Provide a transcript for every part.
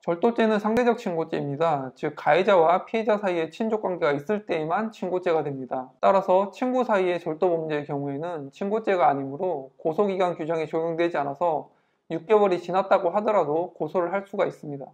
절도죄는 상대적 친고죄입니다. 즉 가해자와 피해자 사이에 친족 관계가 있을 때에만 친고죄가 됩니다. 따라서 친구 사이의 절도 범죄의 경우에는 친고죄가 아니므로 고소기간 규정에 적용되지 않아서 6개월이 지났다고 하더라도 고소를 할 수가 있습니다.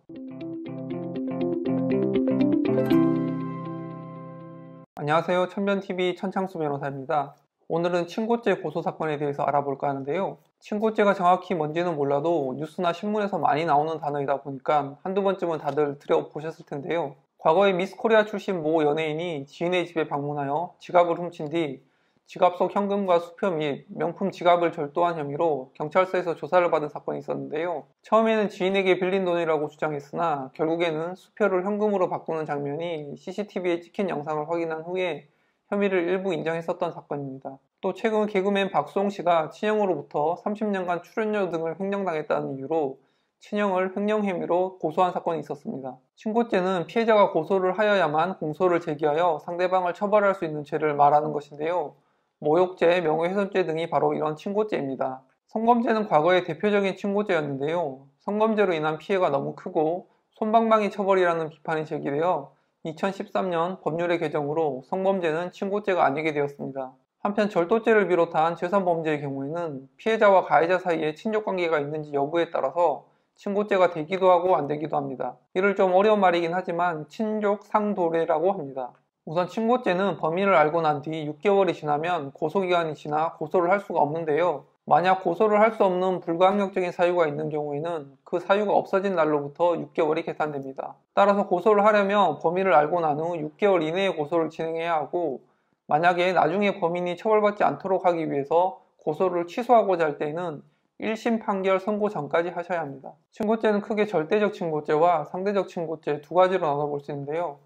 안녕하세요. 천변TV 천창수 변호사입니다. 오늘은 친고죄 고소사건에 대해서 알아볼까 하는데요. 친고죄가 정확히 뭔지는 몰라도 뉴스나 신문에서 많이 나오는 단어이다 보니까 한두 번쯤은 다들 들어보셨을 텐데요. 과거에 미스코리아 출신 모 연예인이 지인의 집에 방문하여 지갑을 훔친 뒤 지갑 속 현금과 수표 및 명품 지갑을 절도한 혐의로 경찰서에서 조사를 받은 사건이 있었는데요. 처음에는 지인에게 빌린 돈이라고 주장했으나 결국에는 수표를 현금으로 바꾸는 장면이 CCTV에 찍힌 영상을 확인한 후에 혐의를 일부 인정했었던 사건입니다. 또 최근 개그맨 박수홍 씨가 친형으로부터 30년간 출연료 등을 횡령당했다는 이유로 친형을 횡령 혐의로 고소한 사건이 있었습니다. 친고죄는 피해자가 고소를 하여야만 공소를 제기하여 상대방을 처벌할 수 있는 죄를 말하는 것인데요. 모욕죄, 명예훼손죄 등이 바로 이런 친고죄입니다. 성범죄는 과거의 대표적인 친고죄였는데요. 성범죄로 인한 피해가 너무 크고 솜방망이 처벌이라는 비판이 제기되어 2013년 법률의 개정으로 성범죄는 친고죄가 아니게 되었습니다. 한편 절도죄를 비롯한 제3범죄의 경우에는 피해자와 가해자 사이에 친족관계가 있는지 여부에 따라서 친고죄가 되기도 하고 안 되기도 합니다. 이를 좀 어려운 말이긴 하지만 친족상도례라고 합니다. 우선 친고죄는 범인을 알고 난 뒤 6개월이 지나면 고소기간이 지나 고소를 할 수가 없는데요. 만약 고소를 할 수 없는 불가항력적인 사유가 있는 경우에는 그 사유가 없어진 날로부터 6개월이 계산됩니다. 따라서 고소를 하려면 범인을 알고 난 후 6개월 이내에 고소를 진행해야 하고 만약에 나중에 범인이 처벌받지 않도록 하기 위해서 고소를 취소하고자 할 때에는 1심 판결 선고 전까지 하셔야 합니다. 친고죄는 크게 절대적 친고죄와 상대적 친고죄 두 가지로 나눠볼 수 있는데요.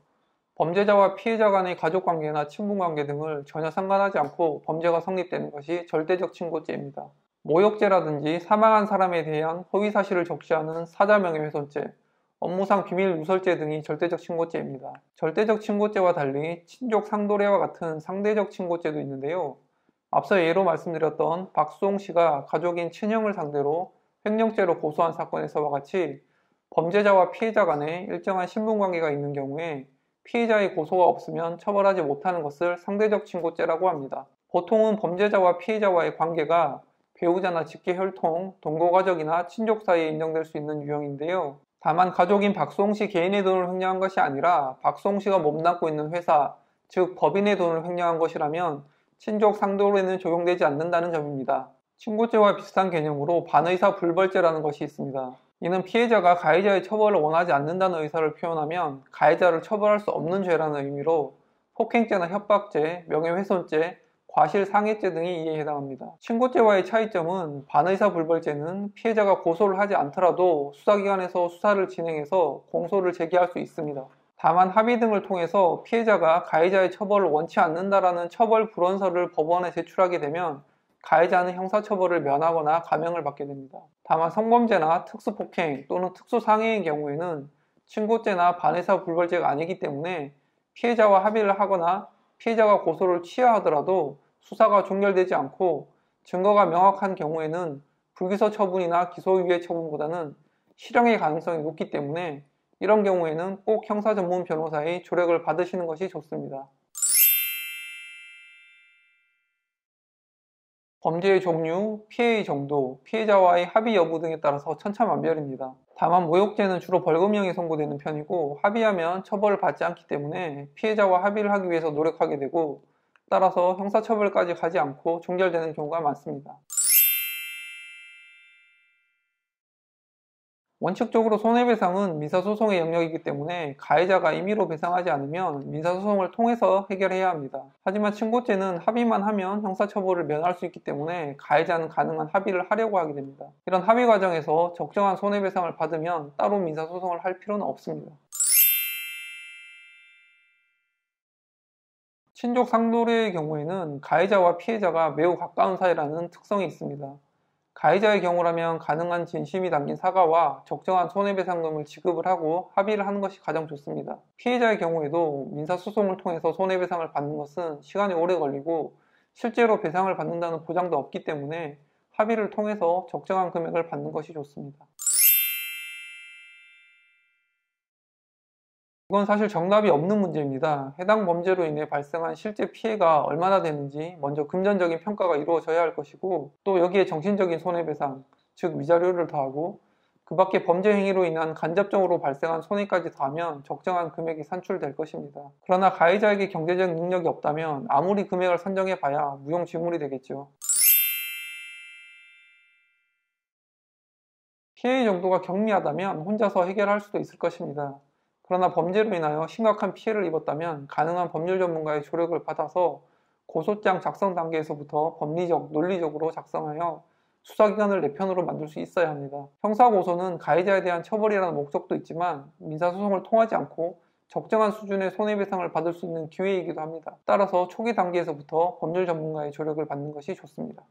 범죄자와 피해자 간의 가족관계나 친분관계 등을 전혀 상관하지 않고 범죄가 성립되는 것이 절대적 친고죄입니다. 모욕죄라든지 사망한 사람에 대한 허위사실을 적시하는 사자명예훼손죄, 업무상 비밀 누설죄 등이 절대적 친고죄입니다. 절대적 친고죄와 달리 친족 상도례와 같은 상대적 친고죄도 있는데요. 앞서 예로 말씀드렸던 박수홍 씨가 가족인 친형을 상대로 횡령죄로 고소한 사건에서와 같이 범죄자와 피해자 간에 일정한 신분관계가 있는 경우에 피해자의 고소가 없으면 처벌하지 못하는 것을 상대적 친고죄라고 합니다. 보통은 범죄자와 피해자와의 관계가 배우자나 직계혈통, 동거가족이나 친족 사이에 인정될 수 있는 유형인데요. 다만 가족인 박수홍 씨 개인의 돈을 횡령한 것이 아니라 박수홍 씨가 몸담고 있는 회사, 즉 법인의 돈을 횡령한 것이라면 친족 상도례는 적용되지 않는다는 점입니다. 친고죄와 비슷한 개념으로 반의사 불벌죄라는 것이 있습니다. 이는 피해자가 가해자의 처벌을 원하지 않는다는 의사를 표현하면 가해자를 처벌할 수 없는 죄라는 의미로 폭행죄나 협박죄, 명예훼손죄, 과실상해죄 등이 이에 해당합니다. 친고죄와의 차이점은 반의사 불벌죄는 피해자가 고소를 하지 않더라도 수사기관에서 수사를 진행해서 공소를 제기할 수 있습니다. 다만 합의 등을 통해서 피해자가 가해자의 처벌을 원치 않는다라는 처벌 불원서를 법원에 제출하게 되면 가해자는 형사처벌을 면하거나 감형을 받게 됩니다. 다만 성범죄나 특수폭행 또는 특수상해의 경우에는 친고죄나 반의사 불벌죄가 아니기 때문에 피해자와 합의를 하거나 피해자가 고소를 취하하더라도 수사가 종결되지 않고 증거가 명확한 경우에는 불기소 처분이나 기소유예 처분보다는 실형의 가능성이 높기 때문에 이런 경우에는 꼭 형사 전문 변호사의 조력을 받으시는 것이 좋습니다. 범죄의 종류, 피해의 정도, 피해자와의 합의 여부 등에 따라서 천차만별입니다. 다만 모욕죄는 주로 벌금형이 선고되는 편이고 합의하면 처벌을 받지 않기 때문에 피해자와 합의를 하기 위해서 노력하게 되고 따라서 형사처벌까지 가지 않고 종결되는 경우가 많습니다. 원칙적으로 손해배상은 민사소송의 영역이기 때문에 가해자가 임의로 배상하지 않으면 민사소송을 통해서 해결해야 합니다. 하지만 친고죄는 합의만 하면 형사처벌을 면할 수 있기 때문에 가해자는 가능한 합의를 하려고 하게 됩니다. 이런 합의 과정에서 적정한 손해배상을 받으면 따로 민사소송을 할 필요는 없습니다. 친족 상도례의 경우에는 가해자와 피해자가 매우 가까운 사이라는 특성이 있습니다. 가해자의 경우라면 가능한 진심이 담긴 사과와 적정한 손해배상금을 지급을 하고 합의를 하는 것이 가장 좋습니다. 피해자의 경우에도 민사소송을 통해서 손해배상을 받는 것은 시간이 오래 걸리고 실제로 배상을 받는다는 보장도 없기 때문에 합의를 통해서 적정한 금액을 받는 것이 좋습니다. 이건 사실 정답이 없는 문제입니다. 해당 범죄로 인해 발생한 실제 피해가 얼마나 되는지 먼저 금전적인 평가가 이루어져야 할 것이고, 또 여기에 정신적인 손해배상, 즉 위자료를 더하고 그 밖에 범죄 행위로 인한 간접적으로 발생한 손해까지 더하면 적정한 금액이 산출될 것입니다. 그러나 가해자에게 경제적 능력이 없다면 아무리 금액을 산정해봐야 무용지물이 되겠죠. 피해의 정도가 경미하다면 혼자서 해결할 수도 있을 것입니다. 그러나 범죄로 인하여 심각한 피해를 입었다면 가능한 법률 전문가의 조력을 받아서 고소장 작성 단계에서부터 법리적, 논리적으로 작성하여 수사기관을 내 편으로 만들 수 있어야 합니다. 형사고소는 가해자에 대한 처벌이라는 목적도 있지만 민사소송을 통하지 않고 적정한 수준의 손해배상을 받을 수 있는 기회이기도 합니다. 따라서 초기 단계에서부터 법률 전문가의 조력을 받는 것이 좋습니다.